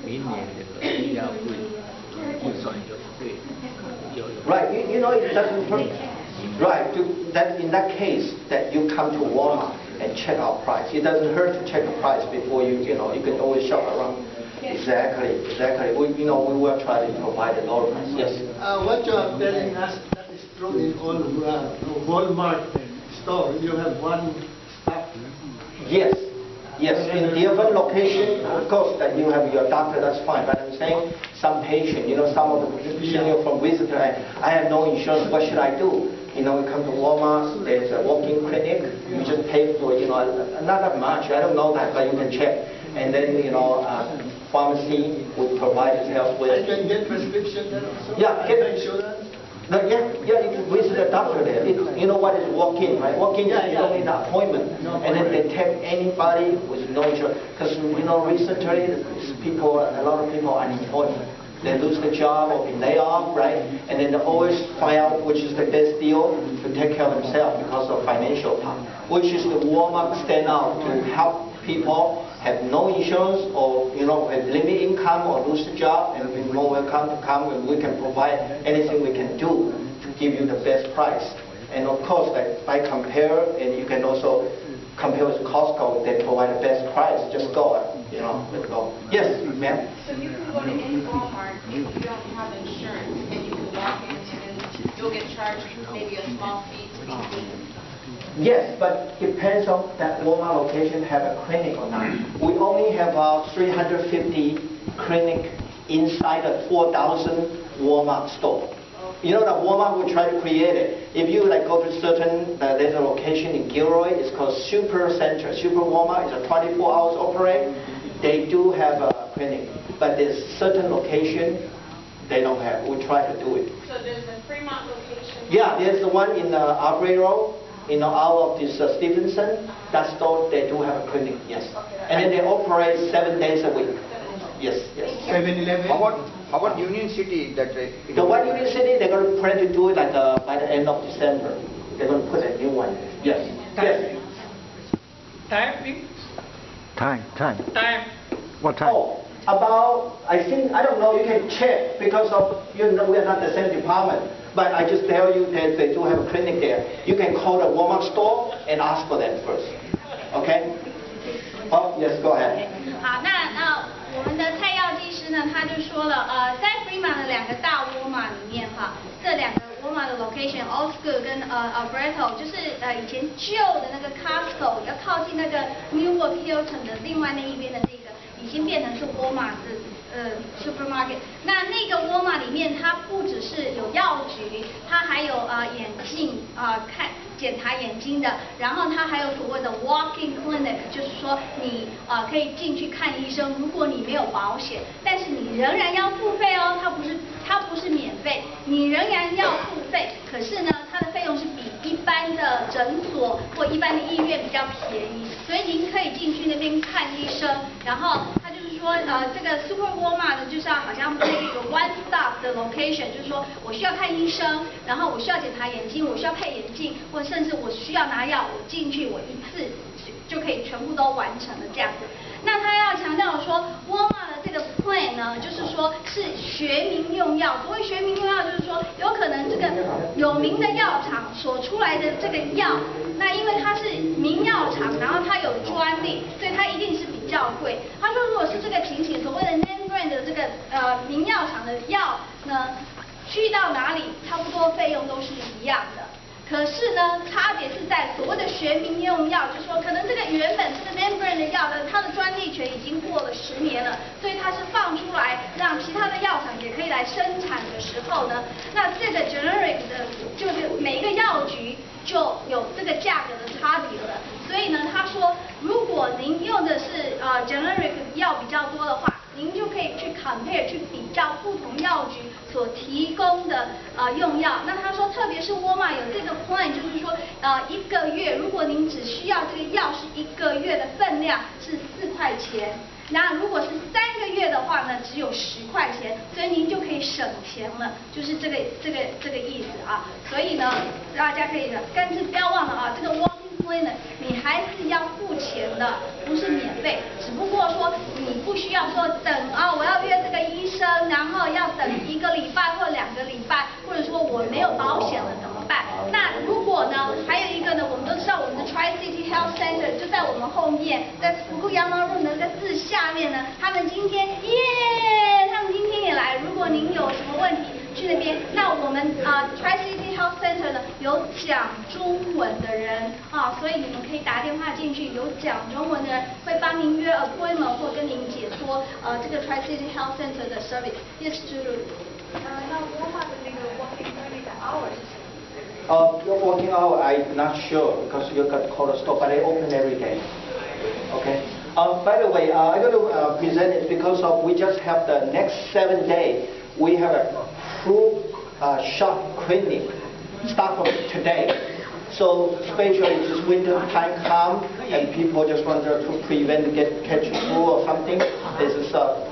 明年这个医药费预算就会有。Right, you know it doesn't hurt. Right, that in that case that you come to Walmart and check our price. It doesn't hurt to check the price before you know you can always shop around. Exactly. We will try to provide a lower price. Yes. What you are telling us that is true in all Walmart store. You have one staff. Yes. In different location, of course, that you have your doctor, that's fine. But I'm saying some patient, some of the senior from visitor, I have no insurance. What should I do? We come to Walmart. There's a walk-in clinic. You just pay for not that much. I don't know that, but you can check. And then pharmacy would provide help with. I can get prescription there also. Yeah, get insurance. No, yeah, you can visit a doctor there. You know what is walk-in, right? Walk-in is only an appointment, and then they take anybody with no insurance. Because recently, a lot of people are unemployed. They lose the job or be laid off, right? And then they always find out which is the best deal to take care of themselves because of financial part. Which is the Walmart stand out to help people have no insurance or have limited income or lose the job, and we're more welcome to come and we can provide anything we can do to give you the best price. And of course, by compare, and you can also compare with Costco, they provide the best price. Just go, let's go. Yes, ma'am. So you can go to any Walmart if you don't have insurance, and you can walk in and you'll get charged maybe a small fee to be clean. Yes, but depends on that Walmart location have a clinic or not. We only have about 350 clinic inside a 4,000 Walmart store. You know that Walmart will try to create it. If you go to certain, there's a location in Gilroy, it's called Super Center. Super Walmart is a 24 hours operate. They do have a clinic, but there's certain location they don't have. We try to do it. So there's a Fremont location? Yeah, there's the one in Aubrey Road. Out of this Stevenson, that store, they do have a clinic, yes. And then they operate 7 days a week. Yes. 7-Eleven. How about Union City? The one Union City, they're going to plan to do it by the end of December. They're going to put a new one. Yes. Time. What time? Oh, about, I don't know, you can check because of, we are not the same department. But I just tell you that they do have a clinic there. You can call the Walmart store and ask for them first. Okay? Oh, yes, go ahead. 好，那我们的蔡药剂师呢，他就说了，在 Fremont 的2个大Walmart里面哈，这2个Walmart 的 location Osgood 跟Alberto， 就是以前旧的那个 Costco 要靠近那个 Newark Hilton 的另外那一边的那个，已经变成是Walmart的。supermarket， 那个Walmart里面，它不只是有药局，它还有眼镜检查眼睛的，然后它还有所谓的 walk-in clinic， 就是说你可以进去看医生，如果你没有保险，但是你仍然要付费哦，它不是免费，你仍然要付费，可是呢，它的费用是比一般的诊所或一般的医院比较便宜，所以您可以进去那边看医生，然后它就是说这个 Super Walmart 就是好像那个 one stop 的 location， 就是说我需要看医生，然后我需要检查眼睛，我需要配眼镜，或甚至我需要拿药，我进去我一次就可以全部都完成了这样子。那他要强调说 ，Walmart 的这个 plan 呢，就是说是学名用药。所谓学名用药，就是说有可能这个有名的药厂所出来的这个药，那因为它是名药厂，然后它有专利，所以它一定是比较贵。他说，如果是这个情形，所谓的 name brand 的这个名药厂的药呢，去到哪里差不多费用都是一样的。可是呢，差别是在所谓的学名用药，就是说可能这个原本这个 name brand 的药呢，它的专利权已经过了10年了，所以它是放出来让其他的药厂也可以来生产的时候呢，那这个 generic 的，就是每一个药局就有这个价格的差别了。所以呢，他说，如果您用的是generic 药比较多的话，您就可以去 compare 去比较不同药局所提供的用药。那他说，特别是Walmart有这个 plan， 就是说1个月，如果您只需要这个药是1个月的分量是4块钱，那如果是3个月的话呢，只有10块钱，所以您就可以省钱了，就是这个意思啊。所以呢，大家可以干脆不要忘了啊，这个 walk-in clinic， 你还是要付钱的，不是免费。只不过说你不需要说等我要约这个医生，然后要等1个礼拜或2个礼拜，或者说我没有保险了怎么办？那如果呢，还有一个呢，我们都知道我们的 Tri-City Health Center 就在我们后面，在Fukuyama Road 的那个字下面呢，他们今天也来。如果您有什么问题去那边，那我们Tri-City Health Center 呢有讲中文的人所以你们可以打电话进去，有讲中文的人会帮您约 appointment 或跟您解说这个 Tri-City Health Center 的 service。Yes, Julie。那Walmart的那个 walking clinic 的 hours 是什么？ Your working hour, I'm not sure because you got to call the store, but they open every day. Okay. By the way, I'm going to present it because we just have the next 7 days. We have a full shop clinic start from today. So especially this winter time come and people just want to prevent catch flu or something. This is a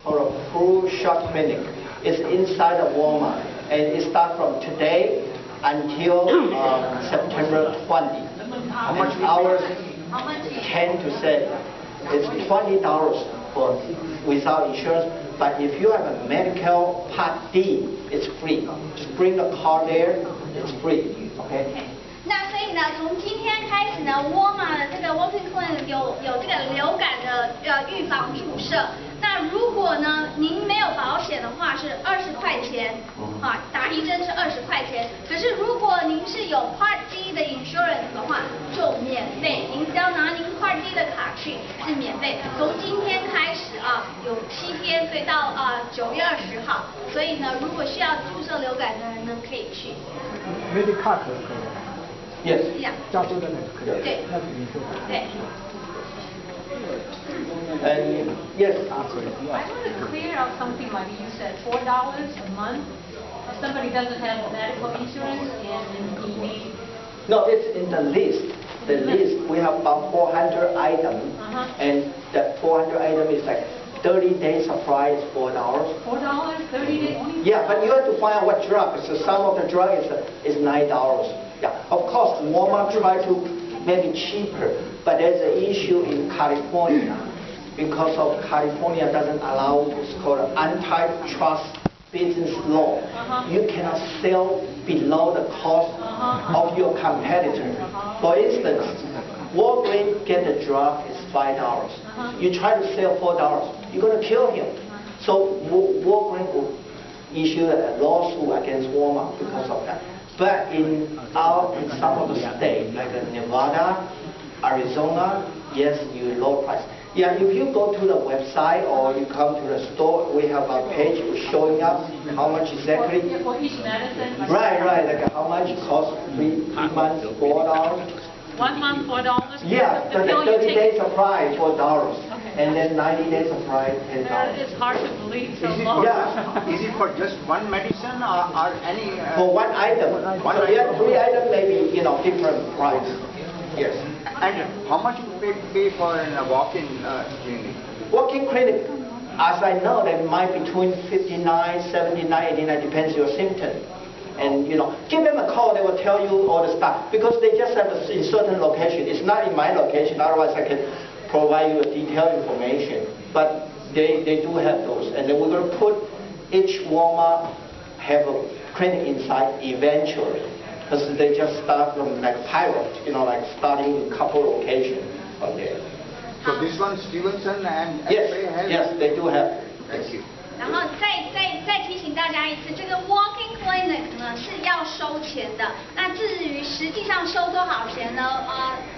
full shop clinic. It's inside of Walmart and it starts from today until September 20. How much hours? 10 to 7. It's $20 for without insurance. But if you have a medical Part D, it's free. Just bring the car there. It's free. Okay. 那所以呢，从今天开始呢，Walmart的这个 walking clinic 有这个流感的预防注射。那如果呢您没有保险的话是20块钱，打1针是20块钱。可是如果您是有 Part D 的 insurance 的话就免费，您只要拿您 Part D 的卡去是免费。从今天开始有7天，所以到9月20号。所以呢，如果需要注射流感的人呢可以去。Medical 可以。Yes. 加州的那个可以。对。那是你说的。对。And yes. I want to clear up something, like you said, $4 a month. If somebody doesn't have medical insurance and he needs. No, it's in the list. The list we have about 400 items, and that 400 item is like 30 days supply is $4. $4, 30 days. Yeah, but you have to find out what drug. So some of the drug is $9. Yeah, of course, Walmart try to make it cheaper, but there's an issue in California because of California doesn't allow what's called antitrust business law. You cannot sell below the cost of your competitor. For instance, Walgreens get the drug is $5. You try to sell $4, you're going to kill him. So Walgreens will issue a lawsuit against Walmart because of that. But in some of the states, like Nevada, Arizona, yes, you low price. Yeah, if you go to the website or you come to the store, we have a page showing up how much exactly. For each medicine. Right, like how much it costs 3 months, $4. 1 month, $4. Yeah, the so the pill you 30 take. days supply $4, Okay. and then 90 days supply $10. It's hard to believe so Is it, low. is it for just one medicine or any? For one item. So you have 3 items, maybe different price. Yes. And how much you pay for a walk-in clinic? Walk-in clinic, as I know, they might between 59, 79, 89, depends your symptom. And give them a call, they will tell you all the stuff. Because they just have in certain location. It's not in my location, otherwise I can provide you with detailed information. But they do have those. And then we're going to put each Walmart have a clinic inside eventually. Because they just start from like pilot, like starting a couple locations from there. So this one, Stevenson and Yes, X-ray has? yes, they do have. Thank you. 然后再提醒大家一次，这个 walking clinic 呢是要收钱的。那至于实际上收多少钱呢？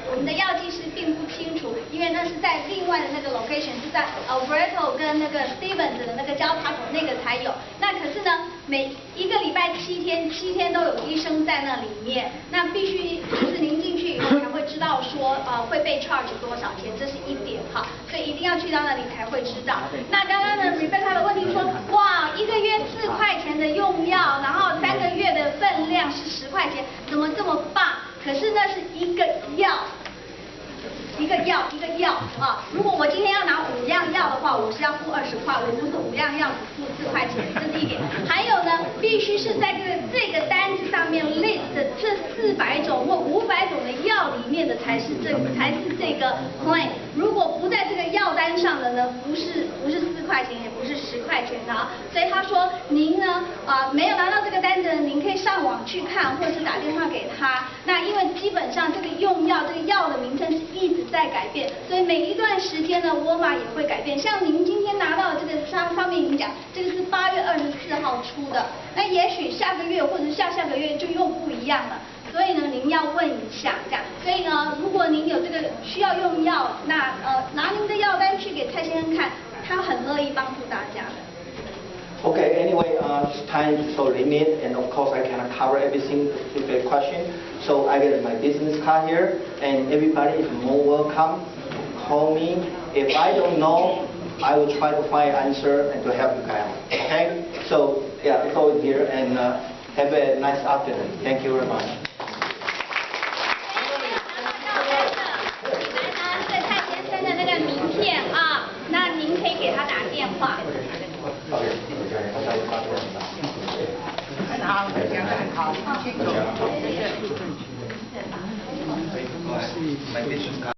我们的药剂师并不清楚，因为那是在另外的那个 location， 是在 Alberto 跟那个 Stevens 的那个交叉口那个才有。那可是呢，每1个礼拜7天都有医生在那里面。那必须就是您进去以后才会知道说会被 charge 多少钱，这是一点哈。所以一定要去到那里才会知道。那刚刚呢 Rebecca 的问题说，哇，1个月4块钱的用药，然后3个月的分量是10块钱，怎么这么棒？可是那是一个药。一个药如果我今天要拿5样药的话，我是要付20块，我不是5样药只付4块钱，这是一点。还有呢，必须是在这个单子上面 list 这400种或500种的药里面。面的才是这个 claim。如果不在这个药单上的呢，不是4块钱，也不是10块钱的啊。所以他说您呢没有拿到这个单子，您可以上网去看，或者是打电话给他。那因为基本上这个用药这个药的名称是一直在改变，所以每一段时间呢，沃尔玛也会改变。像您今天拿到的这个上面已经讲，这个是8月24号出的，那也许下个月或者下个月就又不一样了。所以呢，您要问一下这样。所以呢，如果您有这个需要用药，那拿您的药单去给蔡先生看，他很乐意帮助大家的。Okay, anyway, time is so limited, and of course I cannot cover everything with the question. So I get my business card here, and everybody is more welcome to call me. If I don't know, I will try to find answer and to help you guys. Okay? So yeah, it's all here, and have a nice afternoon. Thank you very much. 这个蔡先生的那个名片啊，那您可以给他打电话。My business card.